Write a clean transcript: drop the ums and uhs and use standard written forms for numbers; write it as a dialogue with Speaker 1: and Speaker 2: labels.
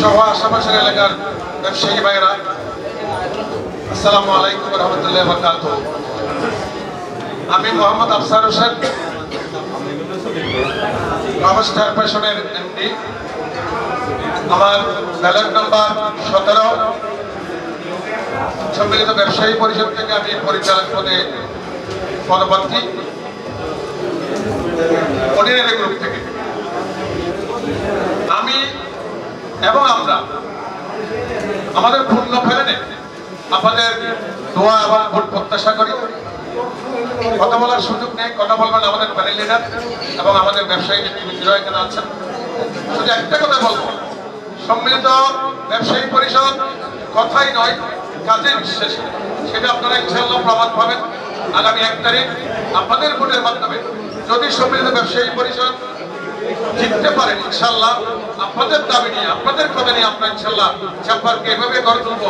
Speaker 1: সহ আশেপাশের এলাকার ব্যবসায়ী ভাইরা, আসসালামু আলাইকুম ওয়া রাহমাতুল্লাহি ওয়া বারাকাতুহু। আমি মোহাম্মদ আফসার হোসেন, কমার্স কর্পোরেশনের এমডি। আমার ব্যালট নাম্বার 17, সম্মিলিত ব্যবসায়ী পরিষদ থেকে আমি পরিচালক পদে পদপ্রার্থী, অর্ডিনারি গ্রুপ থেকে। আমি এবং আমরা আমাদের পূর্ণ ফেলেনে আপনাদের দোয়া এবং ভোট প্রত্যাশা করি। কথা বলার সুযোগ নেই, কথা বলবেন আমাদের প্যানেল লিডার এবং আমাদের ব্যবসায়ী নেতৃবৃন্দরা এখানে আছেন। শুধু একটা কথা বলবো, সম্মিলিত ব্যবসায়ী পরিষদ কথাই নয়, কাজে বিশ্বাস। সেটা আপনারা ইনশাআল্লাহ প্রমাণ পাবেন আগামী 1 তারিখ আপনাদের ভোটের মাধ্যমে। যদি সম্মিলিত ব্যবসায়ী পরিষদ জিততে পারেন, ইনশাআল্লাহ আপনাদের দাবি নিয়ে, আপনাদের কথা নিয়ে আমরা ইনশাআল্লাহ চেম্বারকে এভাবে গড়ে তুলবো।